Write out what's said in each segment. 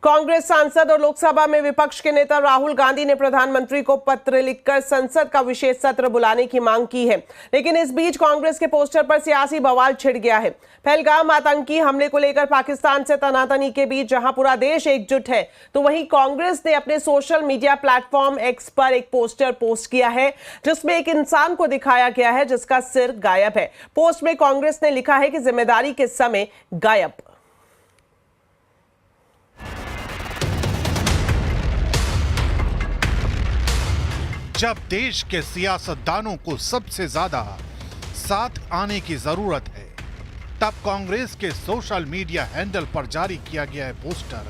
कांग्रेस सांसद और लोकसभा में विपक्ष के नेता राहुल गांधी ने प्रधानमंत्री को पत्र लिखकर संसद का विशेष सत्र बुलाने की मांग की है, लेकिन इस बीच कांग्रेस के पोस्टर पर सियासी बवाल छिड़ गया है। पहलगाम आतंकी हमले को लेकर पाकिस्तान से तनातनी के बीच जहां पूरा देश एकजुट है, तो वहीं कांग्रेस ने अपने सोशल मीडिया प्लेटफॉर्म एक्स पर एक पोस्टर पोस्ट किया है, जिसमें एक इंसान को दिखाया गया है जिसका सिर गायब है। पोस्ट में कांग्रेस ने लिखा है कि जिम्मेदारी के समय गायब। जब देश के सियासतदानों को सबसे ज्यादा साथ आने की जरूरत है, तब कांग्रेस के सोशल मीडिया हैंडल पर जारी किया गया पोस्टर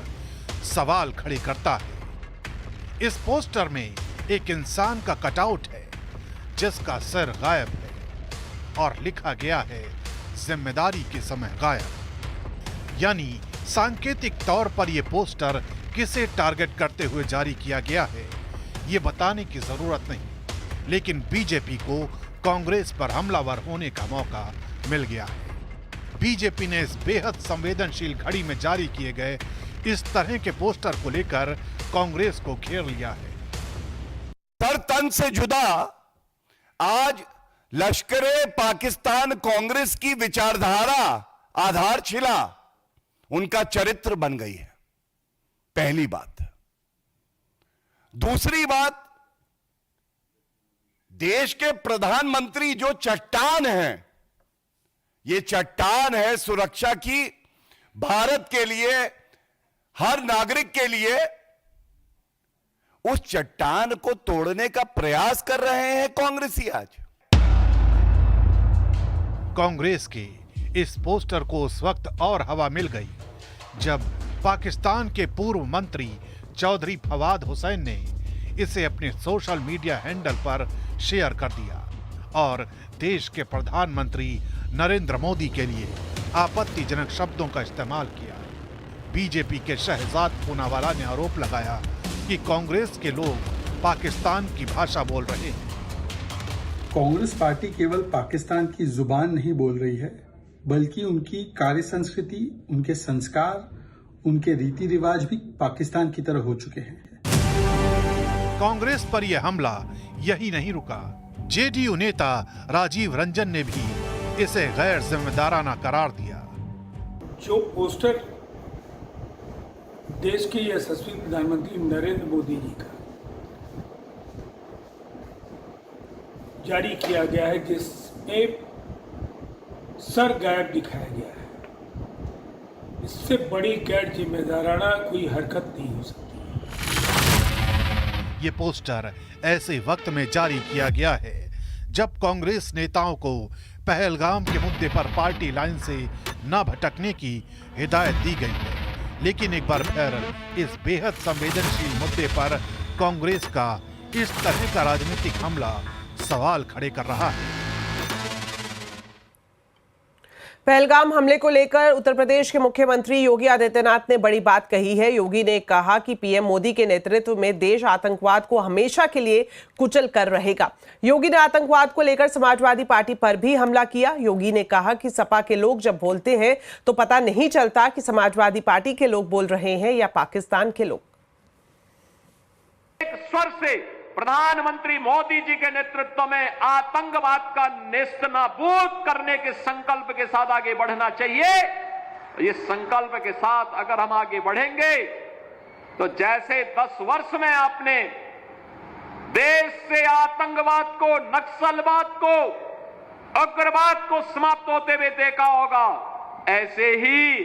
सवाल खड़े करता है। इस पोस्टर में एक इंसान का कटआउट है जिसका सिर गायब है और लिखा गया है जिम्मेदारी के समय गायब। यानी सांकेतिक तौर पर यह पोस्टर किसे टारगेट करते हुए जारी किया गया है, ये बताने की जरूरत नहीं, लेकिन बीजेपी को कांग्रेस पर हमलावर होने का मौका मिल गया है। बीजेपी ने इस बेहद संवेदनशील घड़ी में जारी किए गए इस तरह के पोस्टर को लेकर कांग्रेस को घेर लिया है। सर तन से जुदा आज लश्करे पाकिस्तान कांग्रेस की विचारधारा आधारशिला उनका चरित्र बन गई है, पहली बात। दूसरी बात, देश के प्रधानमंत्री जो चट्टान हैं, ये चट्टान है सुरक्षा की, भारत के लिए, हर नागरिक के लिए, उस चट्टान को तोड़ने का प्रयास कर रहे हैं कांग्रेसी आज। कांग्रेस के इस पोस्टर को उस वक्त और हवा मिल गई जब पाकिस्तान के पूर्व मंत्री चौधरी फवाद हुसैन ने इसे अपने सोशल मीडिया हैंडल पर शेयर कर दिया और देश के प्रधानमंत्री नरेंद्र मोदी के लिए आपत्तिजनक शब्दों का इस्तेमाल किया। बीजेपी के शहजाद पूनावाला ने आरोप लगाया कि कांग्रेस के लोग पाकिस्तान की भाषा बोल रहे हैं। कांग्रेस पार्टी केवल पाकिस्तान की जुबान नहीं बोल रही है, बल्कि उनकी कार्य संस्कृति, उनके संस्कार, उनके रीति रिवाज भी पाकिस्तान की तरह हो चुके हैं। कांग्रेस पर यह हमला यही नहीं रुका। जेडीयू नेता राजीव रंजन ने भी इसे गैर जिम्मेदाराना करार दिया। जो पोस्टर देश के यशस्वी प्रधानमंत्री नरेंद्र मोदी जी का जारी किया गया है, जिसमें सर गायब दिखाया गया है, इससे बड़ी गैर जिम्मेदाराना कोई हरकत नहीं हो सकती। ये पोस्टर ऐसे वक्त में जारी किया गया है जब कांग्रेस नेताओं को पहलगाम के मुद्दे पर पार्टी लाइन से न भटकने की हिदायत दी गई है, लेकिन एक बार फिर इस बेहद संवेदनशील मुद्दे पर कांग्रेस का इस तरह का राजनीतिक हमला सवाल खड़े कर रहा है। पहलगाम हमले को लेकर उत्तर प्रदेश के मुख्यमंत्री योगी आदित्यनाथ ने बड़ी बात कही है। योगी ने कहा कि पीएम मोदी के नेतृत्व में देश आतंकवाद को हमेशा के लिए कुचल कर रहेगा। योगी ने आतंकवाद को लेकर समाजवादी पार्टी पर भी हमला किया। योगी ने कहा कि सपा के लोग जब बोलते हैं तो पता नहीं चलता कि समाजवादी पार्टी के लोग बोल रहे हैं या पाकिस्तान के लोग। एक स्वर से प्रधानमंत्री मोदी जी के नेतृत्व में आतंकवाद का नेस्तनाबूद करने के संकल्प के साथ आगे बढ़ना चाहिए। ये संकल्प के साथ अगर हम आगे बढ़ेंगे तो जैसे 10 वर्ष में आपने देश से आतंकवाद को, नक्सलवाद को, उग्रवाद को समाप्त होते हुए देखा होगा, ऐसे ही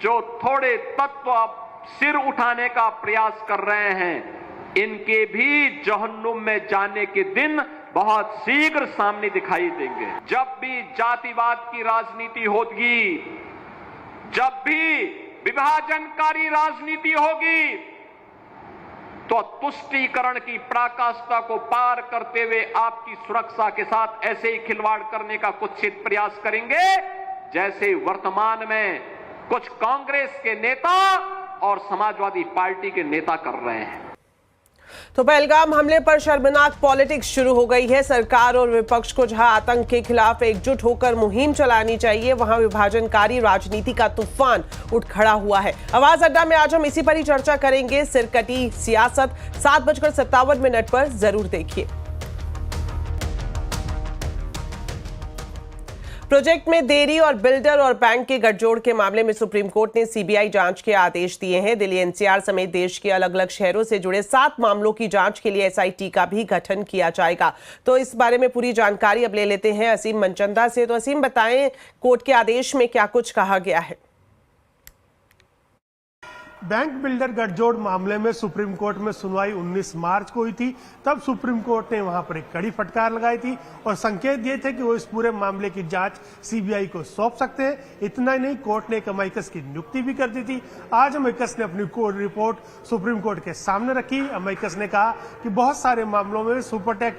जो थोड़े तत्व अब सिर उठाने का प्रयास कर रहे हैं, इनके भी जहन्नुम में जाने के दिन बहुत शीघ्र सामने दिखाई देंगे। जब भी जातिवाद की राजनीति होगी, जब भी विभाजनकारी राजनीति होगी, तो तुष्टीकरण की पराकाष्ठा को पार करते हुए आपकी सुरक्षा के साथ ऐसे ही खिलवाड़ करने का कुत्सित प्रयास करेंगे जैसे वर्तमान में कुछ कांग्रेस के नेता और समाजवादी पार्टी के नेता कर रहे हैं। तो पहलगाम हमले पर शर्मनाक पॉलिटिक्स शुरू हो गई है। सरकार और विपक्ष को जहां आतंक के खिलाफ एकजुट होकर मुहिम चलानी चाहिए, वहां विभाजनकारी राजनीति का तूफान उठ खड़ा हुआ है। आवाज अड्डा में आज हम इसी पर ही चर्चा करेंगे। सिरकटी सियासत 7:57 पर जरूर देखिए। प्रोजेक्ट में देरी और बिल्डर और बैंक के गठजोड़ के मामले में सुप्रीम कोर्ट ने सीबीआई जांच के आदेश दिए हैं। दिल्ली एनसीआर समेत देश के अलग अलग शहरों से जुड़े 7 मामलों की जांच के लिए एसआईटी का भी गठन किया जाएगा। तो इस बारे में पूरी जानकारी अब ले लेते हैं असीम मनचंदा से। तो असीम, बताएं कोर्ट के आदेश में क्या कुछ कहा गया है? बैंक बिल्डर गठजोड़ मामले में सुप्रीम कोर्ट में सुनवाई 19 मार्च को हुई थी। तब सुप्रीम कोर्ट ने वहां पर एक कड़ी फटकार लगाई थी और संकेत दिए थे कि वो इस पूरे मामले की जांच सीबीआई को सौंप सकते हैं। इतना ही नहीं, कोर्ट ने एक अमाइकस की नियुक्ति भी कर दी थी। आज अमाइकस ने अपनी रिपोर्ट सुप्रीम कोर्ट के सामने रखी। अमाइकस ने कहा कि बहुत सारे मामलों में सुपरटेक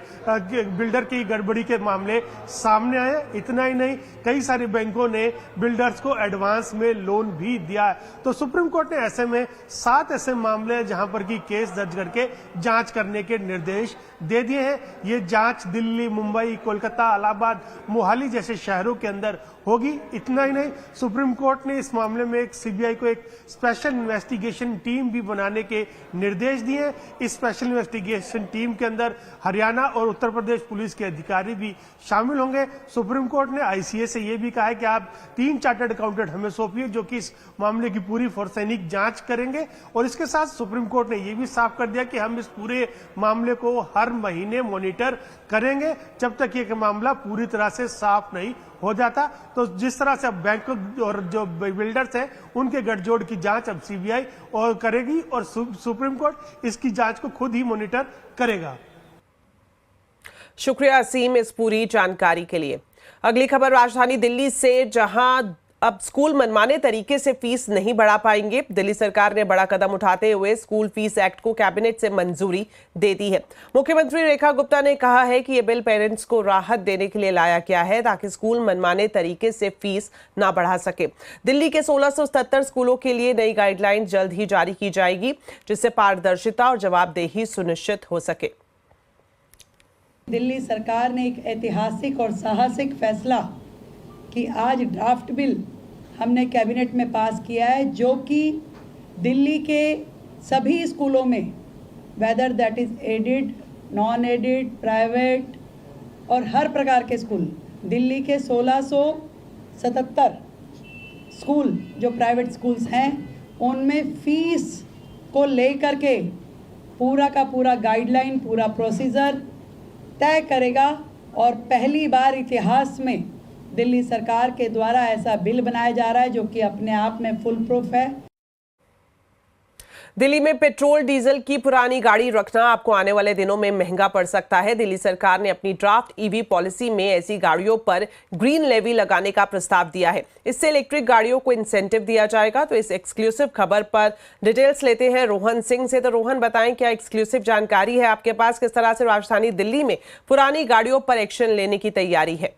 बिल्डर की गड़बड़ी के मामले सामने आए। इतना ही नहीं, कई सारे बैंकों ने बिल्डर्स को एडवांस में लोन भी दिया है। तो सुप्रीम कोर्ट ने ऐसे में 7 ऐसे मामले हैं जहां पर की केस दर्ज करके जांच करने के निर्देश दे दिए हैं। ये जांच दिल्ली, मुंबई, कोलकाता, इलाहाबाद, मोहाली जैसे शहरों के अंदर होगी। इतना ही नहीं, सुप्रीम कोर्ट ने इस मामले में एक सीबीआई को एक स्पेशल इन्वेस्टिगेशन टीम भी बनाने के निर्देश दिए। इस स्पेशल इन्वेस्टिगेशन टीम के अंदर हरियाणा और उत्तर प्रदेश पुलिस के अधिकारी भी शामिल होंगे। सुप्रीम कोर्ट ने आईसीए से यह भी कहा है कि आप 3 चार्टर्ड अकाउंटेंट हमें सौंपिए जो कि इस मामले की पूरी फोरेंसिक जांच करेंगे। और इसके साथ सुप्रीम कोर्ट ने यह भी साफ कर दिया कि हम इस पूरे मामले को हर महीने मॉनिटर करेंगे जब तक ये मामला पूरी तरह से साफ नहीं हो जाता। तो जिस तरह से अब बैंक और जो बिल्डर्स हैं उनके गठजोड़ की जांच अब सीबीआई और करेगी और सुप्रीम कोर्ट इसकी जांच को खुद ही मॉनिटर करेगा। शुक्रिया असीम इस पूरी जानकारी के लिए। अगली खबर राजधानी दिल्ली से, जहां अब स्कूल मनमाने तरीके से फीस नहीं बढ़ा पाएंगे। दिल्ली सरकार ने बड़ा कदम उठाते हुए स्कूल फीस एक्ट को कैबिनेट से मंजूरी दे दी है। मुख्यमंत्री रेखा गुप्ता ने कहा है कि यह बिल पेरेंट्स को राहत देने के लिए लाया गया है ताकि स्कूल मनमाने तरीके से फीस ना बढ़ा सके। दिल्ली के 1677 स्कूलों के लिए नई गाइडलाइन जल्द ही जारी की जाएगी, जिससे पारदर्शिता और जवाबदेही सुनिश्चित हो सके। दिल्ली सरकार ने एक ऐतिहासिक और साहसिक फैसला कि आज ड्राफ्ट बिल हमने कैबिनेट में पास किया है, जो कि दिल्ली के सभी स्कूलों में, whether that is aided, non aided, private और हर प्रकार के स्कूल, दिल्ली के 1677 स्कूल जो प्राइवेट स्कूल्स हैं उनमें फीस को लेकर के पूरा का पूरा गाइडलाइन, पूरा प्रोसीजर तय करेगा। और पहली बार इतिहास में दिल्ली सरकार के द्वारा ऐसा बिल बनाया जा रहा है जो कि अपने आप में फुल प्रूफ है। दिल्ली में पेट्रोल डीजल की पुरानी गाड़ी रखना आपको आने वाले दिनों में महंगा पड़ सकता है। दिल्ली सरकार ने अपनी ड्राफ्ट ईवी पॉलिसी में ऐसी गाड़ियों पर ग्रीन लेवी लगाने का प्रस्ताव दिया है। इससे इलेक्ट्रिक गाड़ियों को इंसेंटिव दिया जाएगा। तो इस एक्सक्लूसिव खबर पर डिटेल्स लेते हैं रोहन सिंह से। तो रोहन, बताएं क्या एक्सक्लूसिव जानकारी है आपके पास, किस तरह से राजधानी दिल्ली में पुरानी गाड़ियों पर एक्शन लेने की तैयारी है?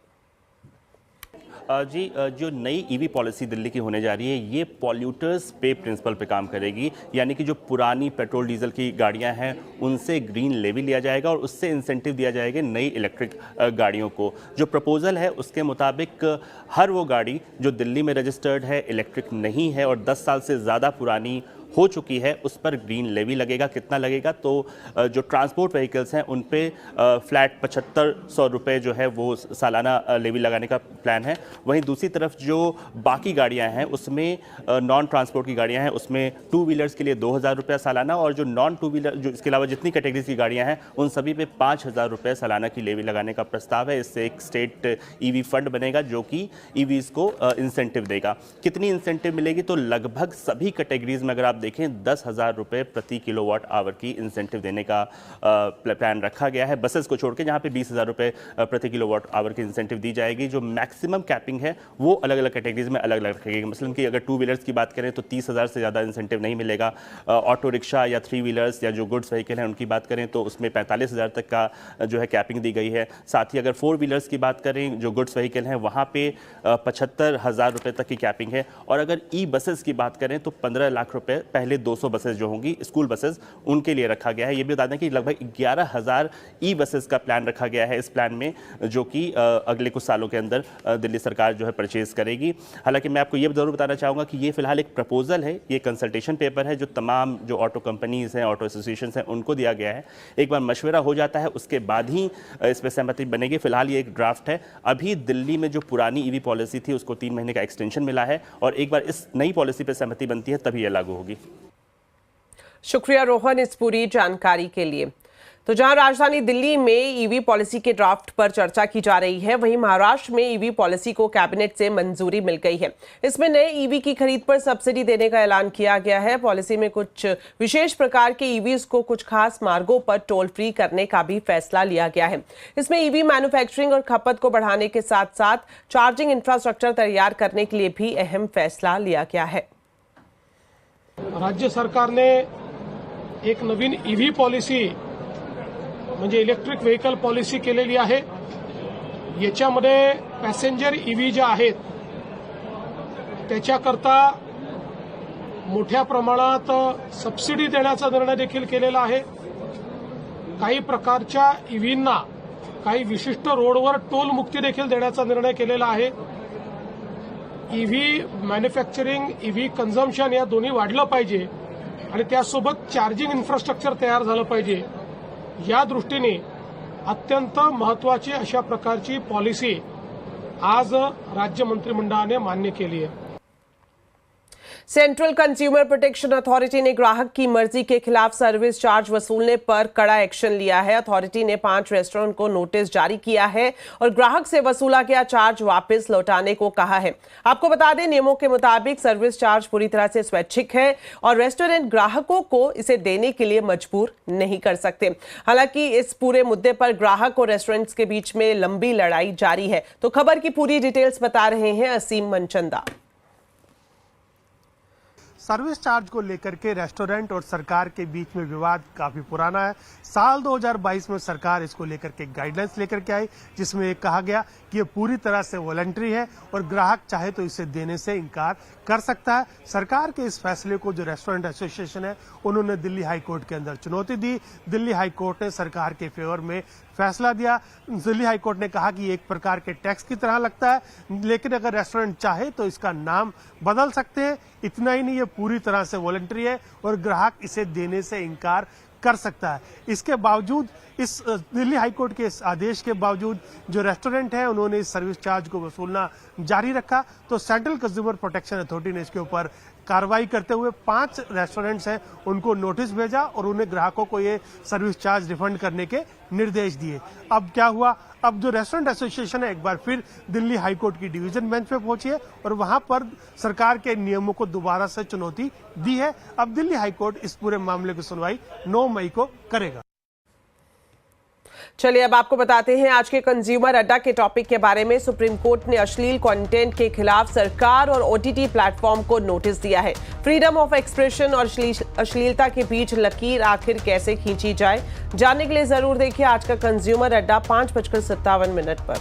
जी, जो नई ईवी पॉलिसी दिल्ली की होने जा रही है ये पॉल्यूटर्स पे प्रिंसिपल पे काम करेगी। यानी कि जो पुरानी पेट्रोल डीजल की गाड़ियां हैं उनसे ग्रीन लेवी लिया जाएगा और उससे इंसेंटिव दिया जाएगा नई इलेक्ट्रिक गाड़ियों को। जो प्रपोजल है उसके मुताबिक हर वो गाड़ी जो दिल्ली में रजिस्टर्ड है, इलेक्ट्रिक नहीं है और 10 साल से ज़्यादा पुरानी हो चुकी है, उस पर ग्रीन लेवी लगेगा। कितना लगेगा? तो जो ट्रांसपोर्ट व्हीकल्स हैं उन पे फ्लैट 7500 रुपये जो है वो सालाना लेवी लगाने का प्लान है। वहीं दूसरी तरफ जो बाकी गाड़ियां हैं उसमें नॉन ट्रांसपोर्ट की गाड़ियां हैं उसमें 2 व्हीलर्स के लिए 2000 रुपये सालाना और जो नॉन 2 व्हीलर जो इसके अलावा जितनी कैटेगरीज की गाड़ियां हैं उन सभी पे 5000 रुपये सालाना की लेवी लगाने का प्रस्ताव है। इससे एक स्टेट ईवी फंड बनेगा जो कि ईवीज को इंसेंटिव देगा। कितनी इंसेंटिव मिलेगी? तो लगभग सभी कैटेगरीज में अगर आप देखें 10,000 रुपये प्रति किलोवाट आवर की इंसेंटिव देने का प्लान रखा गया है। बसेस को छोड़ के जहां पे 20,000 रुपये प्रति किलोवाट आवर की इंसेंटिव दी जाएगी। जो मैक्सिमम कैपिंग है वो अलग अलग कैटेगरीज में अलग अलग रखेगी। मसलन कि अगर 2 व्हीलर्स की बात करें तो 30,000 से ज़्यादा इंसेंटिव नहीं मिलेगा। ऑटो रिक्शा या 3 व्हीलर्स या जो गुड्स व्हीकल हैं उनकी बात करें तो उसमें 45,000 तक का जो है कैपिंग दी गई है। साथ ही अगर 4 व्हीलर्स की बात करें जो गुड्स व्हीकल हैं वहाँ पे 75,000 रुपये तक की कैपिंग है। और अगर ई बसेस की बात करें तो 15 लाख रुपये पहले 200 बसेस जो होंगी स्कूल बसेस उनके लिए रखा गया है। ये भी बता दें कि लगभग 11,000 ई बसेस का प्लान रखा गया है इस प्लान में, जो कि अगले कुछ सालों के अंदर दिल्ली सरकार जो है परचेज करेगी। हालांकि मैं आपको ये जरूर बताना चाहूँगा कि ये फिलहाल एक प्रपोजल है, ये कंसल्टेशन पेपर है जो तमाम जो ऑटो कंपनीज हैं, ऑटो एसोसिएशन हैं, उनको दिया गया है। एक बार मशवरा हो जाता है उसके बाद ही इस पर सहमति बनेगी। फिलहाल ये एक ड्राफ्ट है। अभी दिल्ली में जो पुरानी ईवी पॉलिसी थी उसको 3 महीने का एक्सटेंशन मिला है और एक बार इस नई पॉलिसी पर सहमति बनती है तभी यह लागू होगी। शुक्रिया रोहन इस पूरी जानकारी के लिए। तो जहां राजधानी दिल्ली में ईवी पॉलिसी के ड्राफ्ट पर चर्चा की जा रही है, वहीं महाराष्ट्र में ईवी पॉलिसी को कैबिनेट से मंजूरी मिल गई है। इसमें नए ईवी की खरीद पर सब्सिडी देने का ऐलान किया गया है। पॉलिसी में कुछ विशेष प्रकार के ईवीज को कुछ खास मार्गों पर टोल फ्री करने का भी फैसला लिया गया है। इसमें ईवी मैन्युफैक्चरिंग और खपत को बढ़ाने के साथ साथ चार्जिंग इंफ्रास्ट्रक्चर तैयार करने के लिए भी अहम फैसला लिया गया है। राज्य सरकारने एक नवीन ईव्ही पॉलिसी म्हणजे इलेक्ट्रिक व्हेकल पॉलिसी केलेली आहे। याच्यामध्ये पॅसेंजर ईव्ही ज्या आहेत त्याच्याकरता मोठ्या प्रमाणात सबसिडी देण्याचा निर्णय देखील केलेला आहे। काही प्रकारच्या ईव्हींना काही विशिष्ट रोडवर टोल मुक्ती देखील देण्याचा निर्णय केलेला आहे। ईव्ही मॅन्युफॅक्चरिंग, ईव्ही कन्झम्पशन या दोन्ही वाढलं पाहिजे आणि त्यासोबत चार्जिंग इन्फ्रास्ट्रक्चर तयार झालं पाहिजे। या दृष्टीने अत्यंत महत्त्वाची अशा प्रकारची पॉलिसी आज राज्य मंत्रिमंडळाने मान्य केली आहे। सेंट्रल कंज्यूमर प्रोटेक्शन अथॉरिटी ने ग्राहक की मर्जी के खिलाफ सर्विस चार्ज वसूलने पर कड़ा एक्शन लिया है। अथॉरिटी ने 5 रेस्टोरेंट को नोटिस जारी किया है और ग्राहक से वसूला गया चार्ज वापस लौटाने को कहा है। आपको बता दें, नियमों के मुताबिक सर्विस चार्ज पूरी तरह से स्वैच्छिक है और रेस्टोरेंट ग्राहकों को इसे देने के लिए मजबूर नहीं कर सकते। हालांकि इस पूरे मुद्दे पर ग्राहक और रेस्टोरेंट्स के बीच में लंबी लड़ाई जारी है। तो खबर की पूरी डिटेल्स बता रहे हैं असीम मनचंदा। सर्विस चार्ज को लेकर के रेस्टोरेंट और सरकार के बीच में विवाद काफी पुराना है। साल 2022 में सरकार इसको लेकर के गाइडलाइंस लेकर के आई, जिसमें कहा गया कि ये पूरी तरह से वॉलंटरी है और ग्राहक चाहे तो इसे देने से इनकार कर सकता है। सरकार के इस फैसले को जो रेस्टोरेंट एसोसिएशन है उन्होंने दिल्ली हाई कोर्ट के अंदर चुनौती दी। दिल्ली हाई कोर्ट ने सरकार के फेवर में फैसला दिया। दिल्ली हाई कोर्ट ने कहा कि एक प्रकार के टैक्स की तरह लगता है, लेकिन अगर रेस्टोरेंट चाहे तो इसका नाम बदल सकते हैं। इतना ही नहीं, ये पूरी तरह से वॉलंटरी है और ग्राहक इसे देने से इनकार कर सकता है। इसके बावजूद, इस दिल्ली हाईकोर्ट के इस आदेश के बावजूद जो रेस्टोरेंट है उन्होंने इस सर्विस चार्ज को वसूलना जारी रखा। तो सेंट्रल कंज्यूमर प्रोटेक्शन अथॉरिटी ने इसके ऊपर कार्रवाई करते हुए 5 रेस्टोरेंट्स हैं उनको नोटिस भेजा और उन्हें ग्राहकों को ये सर्विस चार्ज रिफंड करने के निर्देश दिए। अब क्या हुआ, अब जो रेस्टोरेंट एसोसिएशन है एक बार फिर दिल्ली हाईकोर्ट की डिवीजन बेंच पे पहुंची है और वहां पर सरकार के नियमों को दोबारा से चुनौती दी है। अब दिल्ली हाईकोर्ट इस पूरे मामले की सुनवाई 9 मई को करेगा। चलिए अब आपको बताते हैं आज के कंज्यूमर अड्डा के टॉपिक के बारे में। सुप्रीम कोर्ट ने अश्लील कंटेंट के खिलाफ सरकार और ओटीटी प्लेटफॉर्म को नोटिस दिया है। फ्रीडम ऑफ एक्सप्रेशन और अश्लीलता के बीच लकीर आखिर कैसे खींची जाए, जानने के लिए जरूर देखिए आज का कंज्यूमर अड्डा 5:57 पर।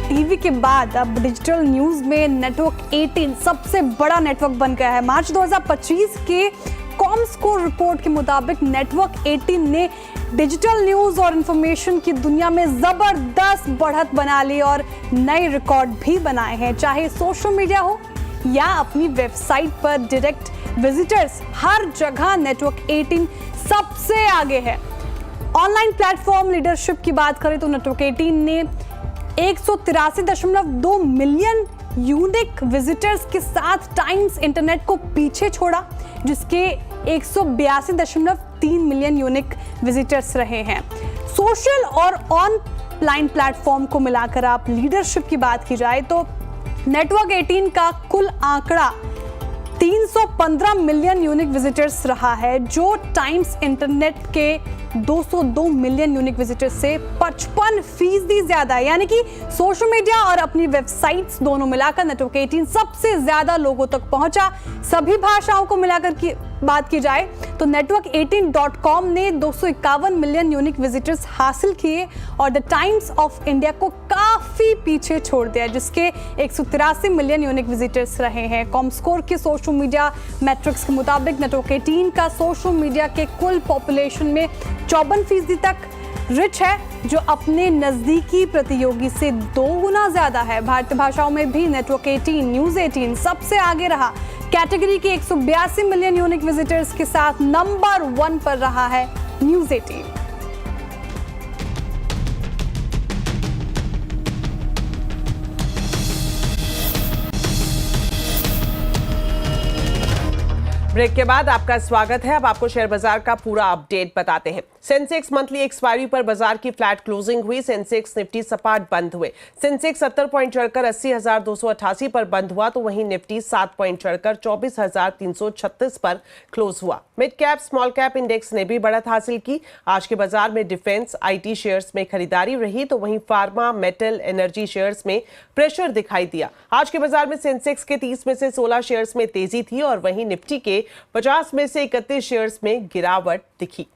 टीवी के बाद अब डिजिटल न्यूज में नेटवर्क 18 सबसे बड़ा नेटवर्क बन गया है। मार्च 2025 के कॉमस्कोर रिपोर्ट के मुताबिक नेटवर्क 18 ने डिजिटल न्यूज और इंफॉर्मेशन की दुनिया में जबरदस्त बढ़त बना ली और नए रिकॉर्ड भी बनाए हैं। चाहे सोशल मीडिया हो या अपनी वेबसाइट पर डायरेक्ट विजिटर्स, हर जगह नेटवर्क 18 सबसे आगे है। ऑनलाइन प्लेटफॉर्म लीडरशिप की बात करें तो नेटवर्क 18 ने 183.2 मिलियन यूनिक विजिटर्स के साथ टाइम्स इंटरनेट को पीछे छोड़ा, जिसके 182.3 मिलियन यूनिक विजिटर्स रहे हैं। सोशल और ऑनलाइन प्लेटफॉर्म को मिलाकर आप लीडरशिप की बात की जाए तो नेटवर्क 18 का कुल आंकड़ा 315 मिलियन यूनिक विजिटर्स रहा है, जो टाइम्स इंटरनेट के 202 मिलियन यूनिक विजिटर्स से 55% ज्यादा है। यानी कि सोशल मीडिया और अपनी वेबसाइट्स दोनों मिलाकर नेटवर्क 18 सबसे ज्यादा लोगों तक पहुंचा। सभी भाषाओं को मिलाकर की बात की जाए तो network18.com ने 251 मिलियन यूनिक विजिटर्स हासिल किए और द टाइम्स ऑफ इंडिया को काफी पीछे छोड़ दिया, जिसके 183 मिलियन यूनिक विजिटर्स रहे हैं। कॉमस्कोर के सोशल मीडिया मैट्रिक्स के मुताबिक नेटवर्क 18 का सोशल मीडिया के कुल पॉपुलेशन में 54% तक रिच है, जो अपने नजदीकी प्रतियोगी से 2 गुना ज्यादा है। भारतीय भाषाओं में भी नेटवर्क 18 न्यूज 18 सबसे आगे रहा। कैटेगरी के 182 मिलियन यूनिक विजिटर्स के साथ नंबर 1 पर रहा है न्यूज 18। ब्रेक के बाद आपका स्वागत है। अब आपको शेयर बाजार का पूरा अपडेट बताते हैं। सेंसेक्स मंथली एक्सपायरी पर बाजार की फ्लैट क्लोजिंग हुई। सेंसेक्स निफ्टी सपाट बंद हुए। सेंसेक्स 70 पॉइंट चढ़कर 80,288 पर बंद हुआ, तो वहीं निफ्टी 7 पॉइंट चढ़कर 24,336 पर क्लोज हुआ। Mid cap small cap index ने भी बढ़त हासिल की। आज के बाजार में डिफेंस IT शेयर्स में खरीदारी रही, तो वहीं फार्मा मेटल एनर्जी शेयर्स में प्रेशर दिखाई दिया। आज के बाजार में सेंसेक्स के 30 में से 16 शेयर्स में तेजी थी और वहीं निफ्टी के 50 में से 31 शेयर्स में गिरावट दिखी।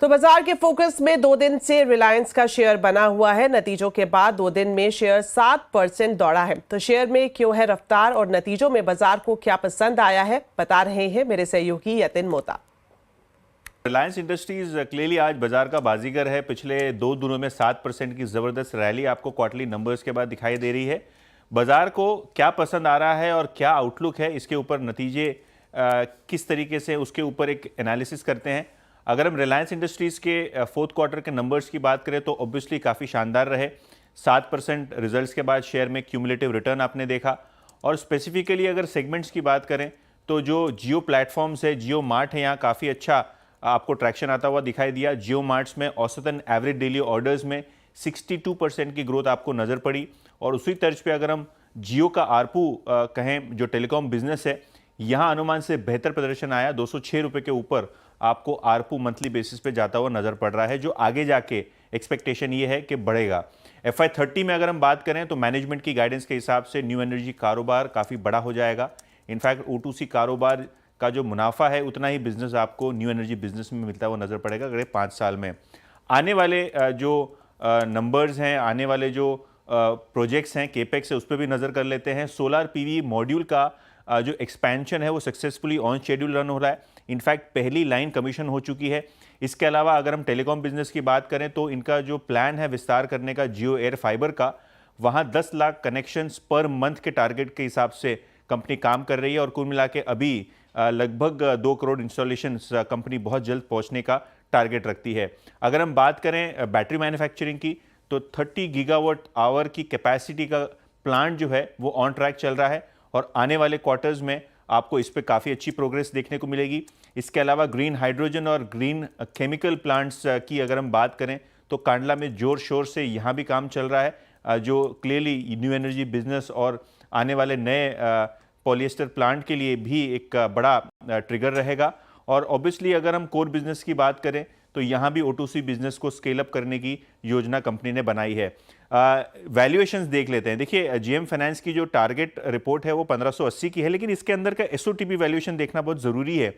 तो बाजार के फोकस में 2 दिन से रिलायंस का शेयर बना हुआ है। नतीजों के बाद 2 दिन में शेयर 7% दौड़ा है। तो शेयर में क्यों है रफ्तार और नतीजों में बाजार को क्या पसंद आया है, बता रहे हैं मेरे सहयोगी यतिन मोता। रिलायंस इंडस्ट्रीज क्लियरली आज बाजार का बाजीगर है। पिछले 2 दिनों में 7% की जबरदस्त रैली आपको क्वार्टरली नंबर्स के बाद दिखाई दे रही है। बाजार को क्या पसंद आ रहा है और क्या आउटलुक है, इसके ऊपर नतीजे किस तरीके से, उसके ऊपर एक एनालिसिस करते हैं। अगर हम रिलायंस इंडस्ट्रीज़ के 4th क्वार्टर के नंबर्स की बात करें तो ऑब्वियसली काफ़ी शानदार रहे। 7% रिजल्ट्स के बाद शेयर में क्यूमुलेटिव रिटर्न आपने देखा। और स्पेसिफिकली अगर सेगमेंट्स की बात करें तो जो जियो प्लेटफॉर्म्स है, जियो मार्ट है, यहाँ काफ़ी अच्छा आपको ट्रैक्शन आता हुआ दिखाई दिया। जियो मार्ट्स में औसतन एवरेज डेली ऑर्डर्स में 62% की ग्रोथ आपको नज़र पड़ी। और उसी तर्ज पे अगर हम जियो का आरपू कहें, जो टेलीकॉम बिजनेस है, यहाँ अनुमान से बेहतर प्रदर्शन आया। 206 रुपये के ऊपर आपको आरपू मंथली बेसिस पे जाता हुआ नजर पड़ रहा है, जो आगे जाके एक्सपेक्टेशन ये है कि बढ़ेगा। FY30 में अगर हम बात करें तो मैनेजमेंट की गाइडेंस के हिसाब से न्यू एनर्जी कारोबार काफ़ी बड़ा हो जाएगा। इनफैक्ट O2C कारोबार का जो मुनाफा है उतना ही बिजनेस आपको न्यू एनर्जी बिजनेस में मिलता हुआ नजर पड़ेगा अगले 5 साल में। आने वाले जो नंबर्स हैं, आने वाले जो प्रोजेक्ट्स हैं, केपेक्स है, उस पर भी नज़र कर लेते हैं। सोलर PV मॉड्यूल का जो एक्सपेंशन है वो सक्सेसफुली ऑन शेड्यूल रन हो रहा है। इनफैक्ट पहली लाइन कमीशन हो चुकी है। इसके अलावा अगर हम टेलीकॉम बिजनेस की बात करें तो इनका जो प्लान है विस्तार करने का जियो एयर फाइबर का, वहाँ 10 लाख कनेक्शंस पर मंथ के टारगेट के हिसाब से कंपनी काम कर रही है। और कुल मिला के अभी लगभग 2 करोड़ इंस्टॉलेशंस कंपनी बहुत जल्द पहुँचने का टारगेट रखती है। अगर हम बात करें बैटरी मैन्युफैक्चरिंग की तो 30 गीगावाट आवर की कैपेसिटी का प्लांट जो है वो ऑन ट्रैक चल रहा है और आने वाले क्वार्टर्स में आपको इस पे काफ़ी अच्छी प्रोग्रेस देखने को मिलेगी। इसके अलावा ग्रीन हाइड्रोजन और ग्रीन केमिकल प्लांट्स की अगर हम बात करें तो कांडला में जोर शोर से यहाँ भी काम चल रहा है, जो क्लियरली न्यू एनर्जी बिजनेस और आने वाले नए पॉलिएस्टर प्लांट के लिए भी एक बड़ा ट्रिगर रहेगा। और ऑब्वियसली अगर हम कोर बिजनेस की बात करें तो यहाँ भी O2C बिजनेस को स्केल अप करने की योजना कंपनी ने बनाई है। वैल्यूएशंस देख लेते हैं। देखिए GM फाइनेंस की जो टारगेट रिपोर्ट है वो 1580 की है, लेकिन इसके अंदर का SOTP वैल्यूएशन देखना बहुत ज़रूरी है।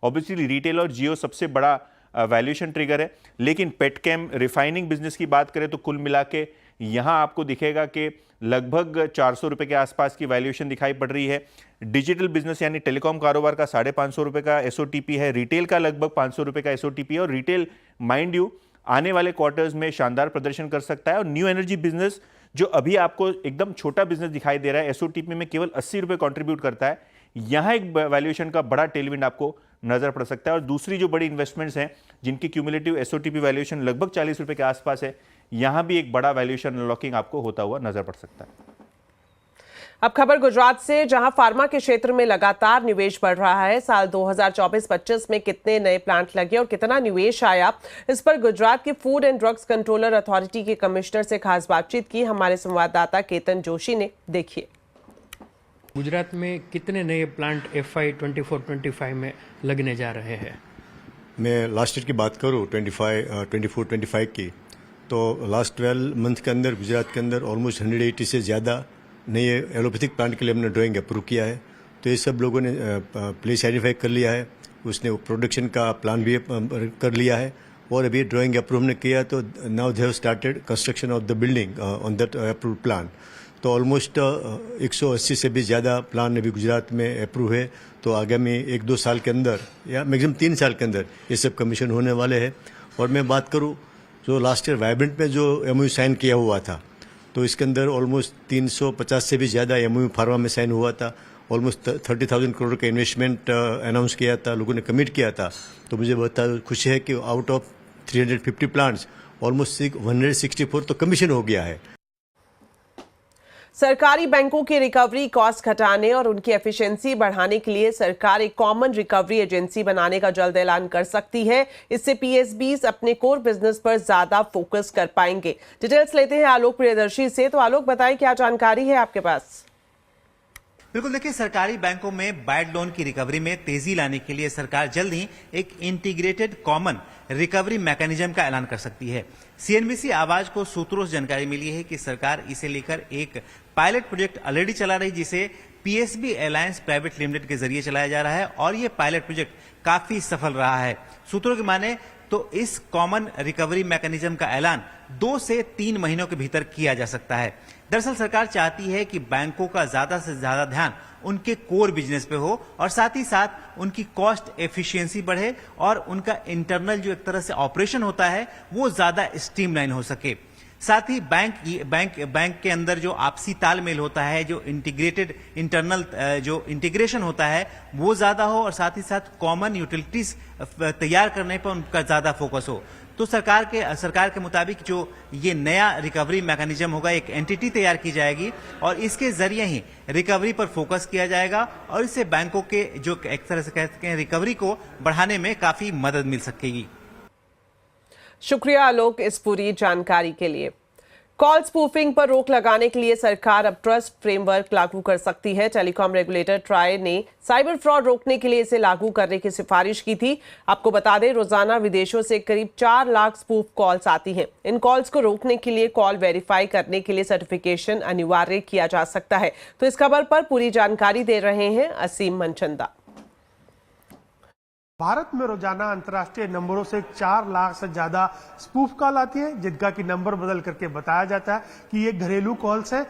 ऑब्वियसली रिटेल और जियो सबसे बड़ा वैल्यूएशन ट्रिगर है, लेकिन पेटकेम रिफाइनिंग बिजनेस की बात करें तो कुल मिला के यहाँ आपको दिखेगा कि लगभग 400 रुपये के आसपास की वैल्यूएशन दिखाई पड़ रही है। डिजिटल बिजनेस यानी टेलीकॉम कारोबार का 550 रुपये का SOTP है, रिटेल का लगभग 500 रुपये का SOTP है। और रिटेल माइंड यू आने वाले क्वार्टर्स में शानदार प्रदर्शन कर सकता है। और न्यू एनर्जी बिजनेस जो अभी आपको एकदम छोटा बिजनेस दिखाई दे रहा है, SOTP में केवल 80 रुपये कॉन्ट्रीब्यूट करता है, यहाँ एक वैल्यूएशन का बड़ा टेलविंड आपको नजर पड़ सकता है। और दूसरी जो बड़ी इन्वेस्टमेंट्स हैं जिनकी क्यूमुलेटिव SOTP वैल्यूएशन लगभग 40 रुपये के आसपास है, यहाँ भी एक बड़ा वैल्यूएशन अनलॉकिंग आपको होता हुआ नजर पड़ सकता है। अब खबर गुजरात से, जहां फार्मा के क्षेत्र में लगातार निवेश बढ़ रहा है। साल 2024-25 में कितने नए प्लांट लगे और कितना निवेश आया, इस पर गुजरात की food and drugs controller authority के कमिश्नर से खास बातचीत की हमारे संवाददाता केतन जोशी ने। देखिए। गुजरात में कितने नए प्लांट FY 24-25 में लगने जा रहे हैं? मैं लास्ट ईयर की बात करूँ 24-25 की, तो लास्ट 12 मंथ के अंदर गुजरात के अंदर ऑलमोस्ट 180 से ज़्यादा नए एलोपैथिक प्लांट के लिए हमने ड्राइंग अप्रूव किया है। तो ये सब लोगों ने प्लेस आइडेंटिफाई कर लिया है, उसने प्रोडक्शन का प्लान भी कर लिया है और अभी ड्राइंग अप्रूव ने किया, तो now they have started construction of the building on that approve plan. तो ऑलमोस्ट 180 से भी ज़्यादा प्लान अभी गुजरात में अप्रूव है। तो आगामी 1-2 साल के अंदर या मैक्सिमम 3 साल के अंदर ये सब कमीशन होने वाले हैं। और मैं बात करूँ जो लास्ट ईयर वाइब्रेंट में जो MOU साइन किया हुआ था, तो इसके अंदर ऑलमोस्ट 350 से भी ज़्यादा MOU फार्मा में साइन हुआ था। ऑलमोस्ट 30,000 करोड़ का इन्वेस्टमेंट अनाउंस किया था, लोगों ने कमिट किया था। तो मुझे बहुत खुशी है कि आउट ऑफ 350 प्लांट्स ऑलमोस्ट 164 तो कमीशन हो गया है। सरकारी बैंकों की रिकवरी कॉस्ट घटाने और उनकी एफिशिएंसी बढ़ाने के लिए सरकार एक कॉमन रिकवरी एजेंसी बनाने का जल्द ऐलान कर सकती है। इससे PSBs अपने कोर बिजनेस पर ज्यादा फोकस कर पाएंगे। डिटेल्स लेते हैं आलोक प्रियदर्शी से। तो आलोक, बताएं क्या जानकारी है आपके पास? बिल्कुल, देखिए, सरकारी बैंकों में बैड लोन की रिकवरी में तेजी लाने के लिए सरकार जल्द ही एक इंटीग्रेटेड कॉमन रिकवरी मैकेनिज्म का ऐलान कर सकती है। CNBC आवाज को सूत्रों से जानकारी मिली है कि सरकार इसे लेकर एक पायलट प्रोजेक्ट ऑलरेडी चला रही, जिसे PSB अलायंस प्राइवेट लिमिटेड के जरिए चलाया जा रहा है और ये पायलट प्रोजेक्ट काफी सफल रहा है। सूत्रों की माने तो इस कॉमन रिकवरी मैकेनिज्म का ऐलान 2 से 3 महीनों के भीतर किया जा सकता है। दरअसल सरकार चाहती है कि बैंकों का ज्यादा से ज्यादा ध्यान उनके कोर बिजनेस पे हो और साथ ही साथ उनकी कॉस्ट एफिशिएंसी बढ़े और उनका इंटरनल जो एक तरह से ऑपरेशन होता है वो ज्यादा स्ट्रीमलाइन हो सके। साथ ही बैंक के अंदर जो आपसी तालमेल होता है, जो इंटीग्रेटेड इंटरनल जो इंटीग्रेशन होता है वो ज्यादा हो और साथ ही साथ कॉमन यूटिलिटीज तैयार करने पर उनका ज्यादा फोकस हो। तो सरकार के मुताबिक जो ये नया रिकवरी मैकेनिज्म होगा, एक एंटिटी तैयार की जाएगी और इसके जरिए ही रिकवरी पर फोकस किया जाएगा और इससे बैंकों के जो एक तरह से कहते हैं रिकवरी को बढ़ाने में काफी मदद मिल सकेगी। शुक्रिया आलोक इस पूरी जानकारी के लिए। कॉल स्पूफिंग पर रोक लगाने के लिए सरकार अब ट्रस्ट फ्रेमवर्क लागू कर सकती है। टेलीकॉम रेगुलेटर ट्राई ने साइबर फ्रॉड रोकने के लिए इसे लागू करने की सिफारिश की थी। आपको बता दें, रोजाना विदेशों से करीब 4 लाख स्पूफ कॉल्स आती हैं। इन कॉल्स को रोकने के लिए कॉल वेरीफाई करने के लिए सर्टिफिकेशन अनिवार्य किया जा सकता है। तो इस खबर पर पूरी जानकारी दे रहे हैं असीम मनचंदा। भारत में रोजाना अंतर्राष्ट्रीय नंबरों से 4 लाख से ज्यादा स्पूफ कॉल आती है, जिनका की नंबर बदल करके बताया जाता है कि ये घरेलू कॉल्स हैं।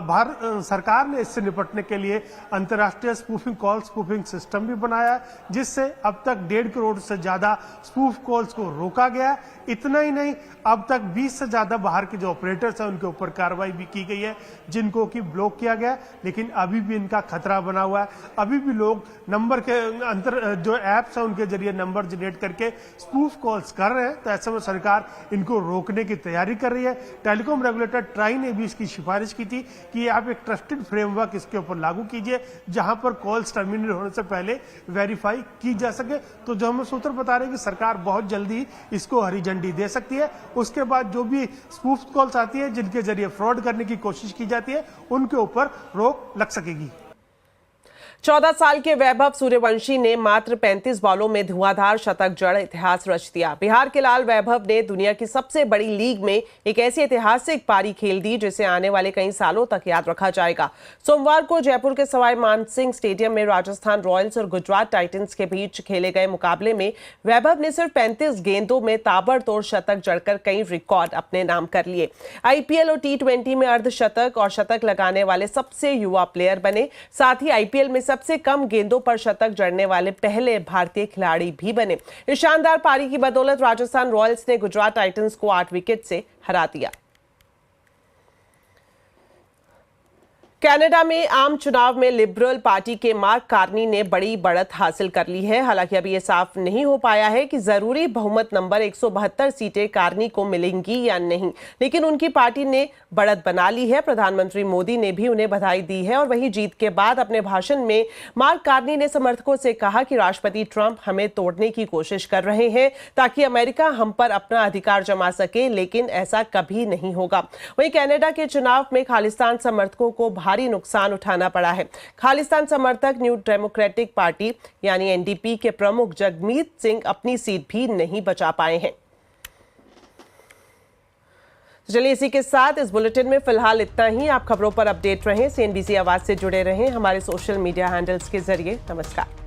भारत सरकार ने इससे निपटने के लिए अंतर्राष्ट्रीय स्पूफिंग सिस्टम भी बनाया है, जिससे अब तक 1.5 करोड़ से ज्यादा स्पूफ कॉल्स को रोका गया है। इतना ही नहीं, अब तक 20 से ज्यादा बाहर के जो ऑपरेटर्स हैं उनके ऊपर कार्रवाई भी की गई है, जिनको कि ब्लॉक किया गया। लेकिन अभी भी इनका खतरा बना हुआ है। अभी भी लोग नंबर के जो एप्स हैं उनके जरिए नंबर जनरेट करके स्पूफ कॉल्स कर रहे हैं। तो ऐसे में सरकार इनको रोकने की तैयारी कर रही है। टेलीकॉम रेगुलेटर ट्राई ने भी इसकी सिफारिश की थी कि आप एक ट्रस्टेड फ्रेमवर्क इसके ऊपर लागू कीजिए, जहां पर कॉल्स टर्मिनेट होने से पहले वेरीफाई की जा सके। तो जो हमें सूत्र बता रहे हैं कि सरकार बहुत जल्दी इसको हरी झंडी दे सकती है। उसके बाद जो भी स्पूफ कॉल्स आती है जिनके जरिए फ्रॉड करने की कोशिश की जाती है, उनके ऊपर रोक लग सकेगी। 14 साल के वैभव सूर्यवंशी ने मात्र 35 बॉलों में धुआंधार शतक जड़ इतिहास रच दिया। बिहार के लाल वैभव ने दुनिया की सबसे बड़ी लीग में एक ऐसी ऐतिहासिक पारी खेल दी जिसे आने वाले कई सालों तक याद रखा जाएगा। सोमवार को जयपुर के सवाई मानसिंह स्टेडियम में राजस्थान रॉयल्स और गुजरात टाइटंस के बीच खेले गए मुकाबले में वैभव ने सिर्फ 35 गेंदों में ताबड़तोड़ शतक जड़कर कई रिकॉर्ड अपने नाम कर लिए। IPL और T20 में अर्धशतक और शतक लगाने वाले सबसे युवा प्लेयर बने। साथ ही IPL में सबसे कम गेंदों पर शतक जड़ने वाले पहले भारतीय खिलाड़ी भी बने। इस शानदार पारी की बदौलत राजस्थान रॉयल्स ने गुजरात टाइटंस को 8 विकेट से हरा दिया। कनाडा में आम चुनाव में लिबरल पार्टी के मार्क कार्नी ने बड़ी बढ़त हासिल कर ली है। हालांकि अभी यह साफ नहीं हो पाया है कि जरूरी बहुमत नंबर 172 सीटें कार्नी को मिलेंगी या नहीं, लेकिन उनकी पार्टी ने बढ़त बना ली है। प्रधानमंत्री मोदी ने भी उन्हें बधाई दी है और वहीं जीत के बाद अपने भाषण में मार्क कार्नी ने समर्थकों से कहा कि राष्ट्रपति ट्रंप हमें तोड़ने की कोशिश कर रहे हैं ताकि अमेरिका हम पर अपना अधिकार जमा सके, लेकिन ऐसा कभी नहीं होगा। वहीं कनाडा के चुनाव में खालिस्तान समर्थकों को भारी नुकसान उठाना पड़ा है। खालिस्तान समर्थक न्यू डेमोक्रेटिक पार्टी यानी एनडीपी के प्रमुख जगमीत सिंह अपनी सीट भी नहीं बचा पाए हैं। चलिए इसी के साथ इस बुलेटिन में फिलहाल इतना ही। आप खबरों पर अपडेट रहें, CNBC आवाज से जुड़े रहें हमारे सोशल मीडिया हैंडल्स के जरिए। नमस्कार।